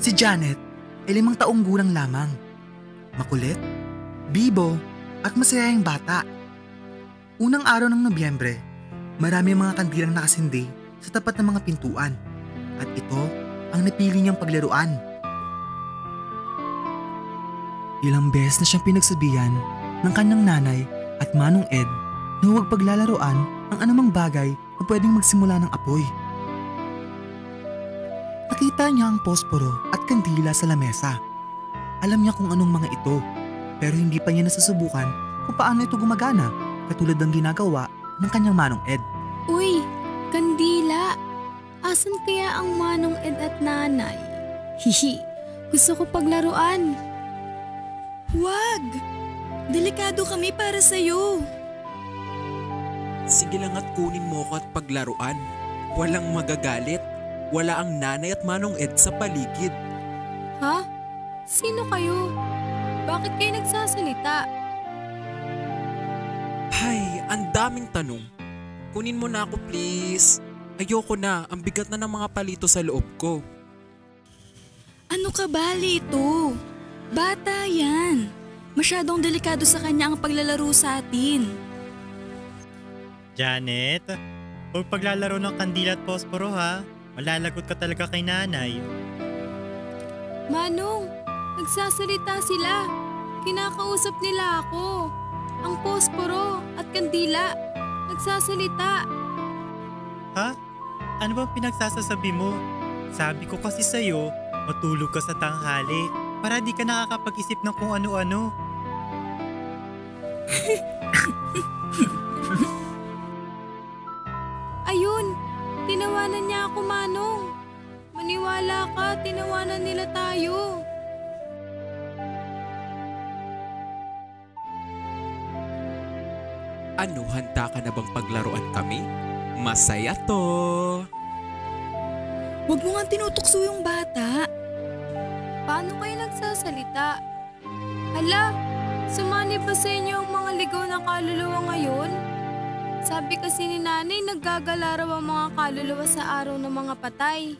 Si Janet ay 5 taong gulang lamang. Makulit, bibo at masayang bata. Unang araw ng Nobyembre, marami ang mga kandilang nakasindi sa tapat ng mga pintuan at ito ang napili niyang paglaruan. Ilang beses na siyang pinagsabihan ng kanyang nanay at Manong Ed na huwag paglalaruan ang anumang bagay na pwedeng magsimula ng apoy. Nakita niya ang posporo at kandila sa lamesa. Alam niya kung anong mga ito, pero hindi pa niya nasusubukan kung paano ito gumagana katulad ng ginagawa ng kanyang Manong Ed. Uy, kandila! Asan kaya ang Manong Ed at nanay? Hihi, gusto ko paglaruan. Huwag! Delikado kami para sa'yo. Sige lang at kunin mo ko at paglaruan. Walang magagalit. Wala ang nanay at Manong Ed sa paligid. Ha? Sino kayo? Bakit kayo nagsasalita? Hay, ang daming tanong. Kunin mo na ako please. Ayoko na, ang bigat na ng mga palito sa loob ko. Ano ka ba, Lito? Bata yan. Masyadong delikado sa kanya ang paglalaro sa atin. Janet, huwag paglalaro ng kandila at posporo ha. Malalagot ka talaga kay nanay. Manong, nagsasalita sila. Kinakausap nila ako. Ang posporo at kandila, nagsasalita. Ha? Ano bang pinagsasasabi mo? Sabi ko kasi sa'yo, matulog ka sa tanghali para di ka nakakapag-isip ng kung ano-ano. Ayun, tinawanan niya ako, Manong. Maniwala ka, tinawanan nila tayo. Ano, handa ka na bang paglaruan kami? Masaya to! Huwag mo nga tinutukso yung bata. Paano kayo nagsasalita? Hala, sumani ba sa inyo ang mga ligaw na kaluluwa ngayon? Sabi kasi ni nanay, naggagala raw ang mga kaluluwa sa araw ng mga patay.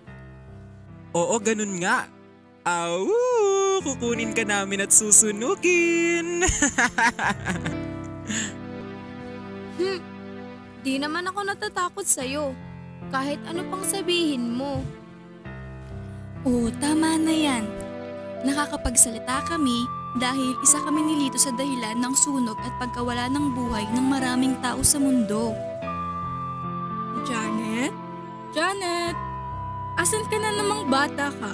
Oo, ganun nga. Au! Kukunin ka namin at susunugin! Di naman ako natatakot sa'yo. Kahit ano pang sabihin mo. Oo, tama na yan. Nakakapagsalita kami dahil isa kami ni Lito sa dahilan ng sunog at pagkawala ng buhay ng maraming tao sa mundo. Janet? Janet? Asan ka na namang bata ka?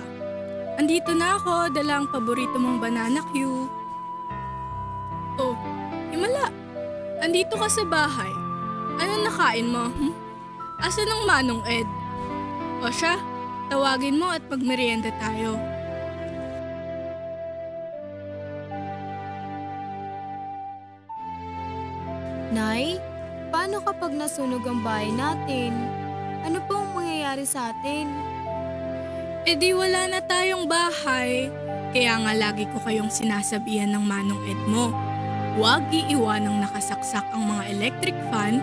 Andito na ako, dala ang paborito mong banana Q. Oh, himala. Andito ka sa bahay. Ano nakain mo? Asan ang Manong Ed? O siya, tawagin mo at magmerienda tayo. Nay, paano kapag nasunog ang bahay natin? Ano pong mangyayari sa atin? E di wala na tayong bahay. Kaya nga lagi ko kayong sinasabihan ng Manong Ed mo. Huwag iiwanang nakasaksak ang mga electric fan.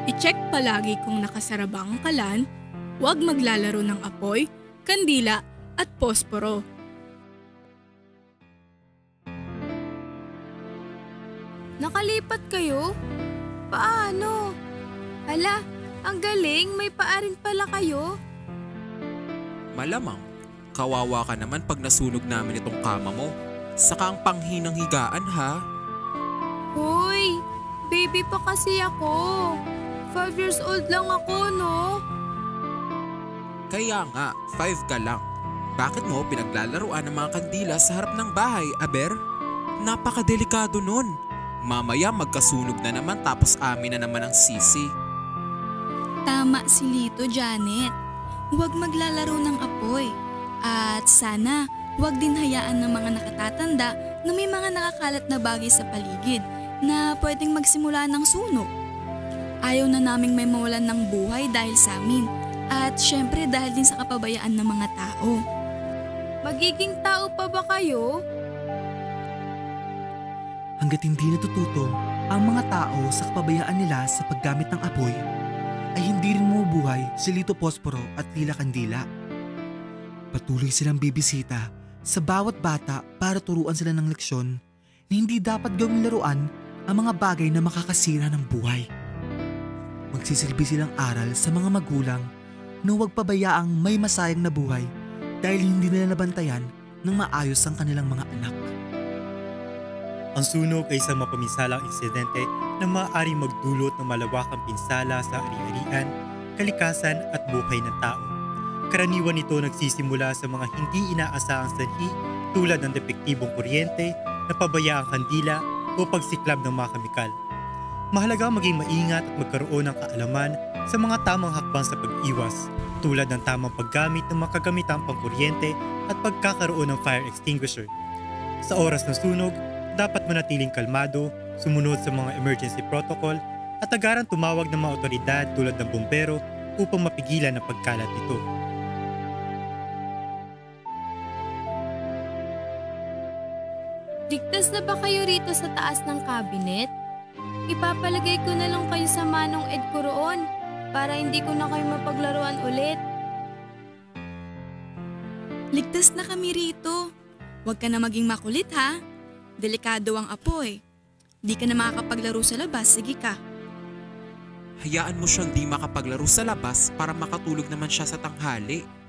I-check palagi kung nakasara ba ang kalan, huwag maglalaro ng apoy, kandila at posporo. Nakalipat kayo? Paano? Hala, ang galing, may paa rin pala kayo. Malamang, kawawa ka naman pag nasunog namin itong kama mo. Saka ang panghinang higaan ha. Hoy, baby pa kasi ako. 5 years old lang ako, no? Kaya nga, 5 ka lang. Bakit mo pinaglalaruan ng mga kandila sa harap ng bahay, Aber? Napakadelikado nun. Mamaya magkasunog na naman tapos amin na naman ang sisi. Tama si Lito, Janet. Huwag maglalaro ng apoy. At sana, huwag din hayaan ng mga nakatatanda na may mga nakakalat na bagay sa paligid na pwedeng magsimula ng sunog. Ayaw na naming may mawalan ng buhay dahil sa amin. At syempre dahil din sa kapabayaan ng mga tao. Magiging tao pa ba kayo? Hanggat hindi natututo ang mga tao sa kapabayaan nila sa paggamit ng apoy, ay hindi rin mabubuhay si Lito Posporo at Lila Kandila. Patuloy silang bibisita sa bawat bata para turuan sila ng leksyon na hindi dapat gawing laruan ang mga bagay na makakasira ng buhay. Magsisilbi silang aral sa mga magulang na huwag pabayaang may masayang na buhay dahil hindi nila nabantayan ng maayos ang kanilang mga anak. Ang sunog ay isang mapamisalang insidente na maaaring magdulot ng malawakang pinsala sa ari-arian, kalikasan at buhay ng tao. Karaniwan ito nagsisimula sa mga hindi inaasahang sanhi tulad ng depektibong kuryente, napabayaang kandila o pagsiklab ng mga kemikal. Mahalaga maging maingat at magkaroon ng kaalaman sa mga tamang hakbang sa pag-iwas, tulad ng tamang paggamit ng mga kagamitang pangkuryente at pagkakaroon ng fire extinguisher. Sa oras ng sunog, dapat manatiling kalmado, sumunod sa mga emergency protocol at agaran tumawag ng mga otoridad tulad ng bumbero upang mapigilan ang pagkalat nito. Ligtas na ba kayo rito sa taas ng cabinet? Ipapalagay ko na lang kayo sa manong Ed ko roon para hindi ko na kayo mapaglaruan ulit. Ligtas na kami rito. Huwag ka na maging makulit ha. Delikado ang apoy. Di ka na makakapaglaro sa labas, sige ka. Hayaan mo siyang di makapaglaro sa labas para makatulog naman siya sa tanghali.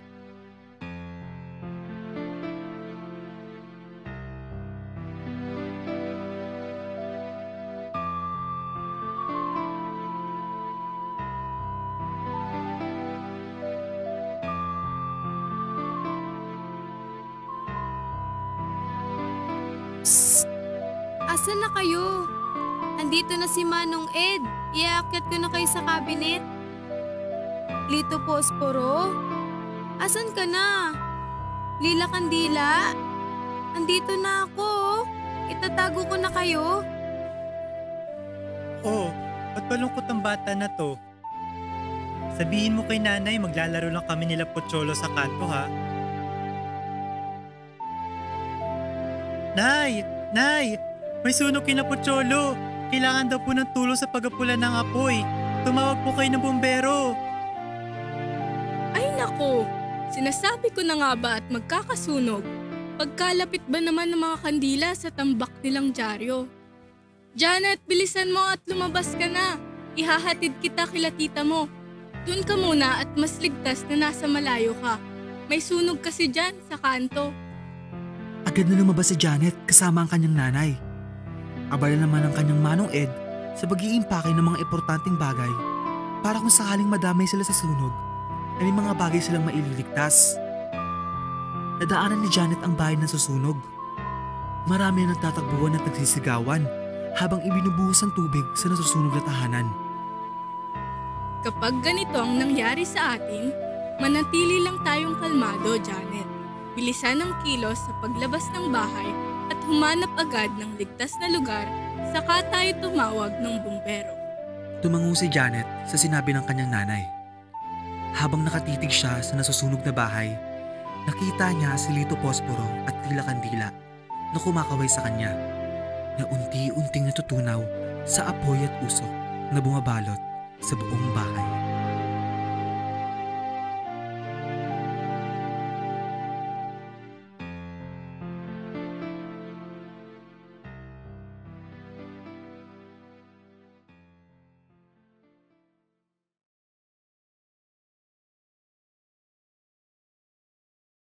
Asan na kayo? Andito na si Manong Ed. Iaakyat ko na kayo sa cabinet. Lito Posporo? Asan ka na? Lila Kandila? Andito na ako. Itatago ko na kayo. Oh, ba't malungkot ang bata na to? Sabihin mo kay nanay maglalaro lang kami nila Pocholo sa kanto ha. Nay! Nay! May sunog kina Pocholo! Kailangan daw po ng tulong sa pag-apula ng apoy. Tumawag po kayo ng bumbero. Ay nako, sinasabi ko na nga ba at magkakasunog? Pagkalapit ba naman ng mga kandila sa tambak nilang dyaryo? Janet, bilisan mo at lumabas ka na. Ihahatid kita kila tita mo. Doon ka muna at mas ligtas na nasa malayo ka. May sunog kasi dyan sa kanto. Agad na lumabas si Janet kasama ang kanyang nanay. Abala naman ang kanyang Manong Ed sa pag-iimpake ng mga importanteng bagay para kung sakaling madamay sila sa sunog ay may mga bagay silang maililigtas. Nadaanan ni Janet ang bahay na susunog. Marami ang nagtatakbuhan at nagsisigawan habang ibinubuhos ang tubig sa nasusunog na tahanan. Kapag ganito ang nangyari sa atin, manatili lang tayong kalmado, Janet. Bilisan ang kilos sa paglabas ng bahay at humanap agad ng ligtas na lugar, saka tayo tumawag ng bumbero. Tumango si Janet sa sinabi ng kanyang nanay. Habang nakatitig siya sa nasusunog na bahay, nakita niya si Lito Posporo at Lila Kandila na kumakaway sa kanya, na unti-unting natutunaw sa apoy at usok na bumabalot sa buong bahay.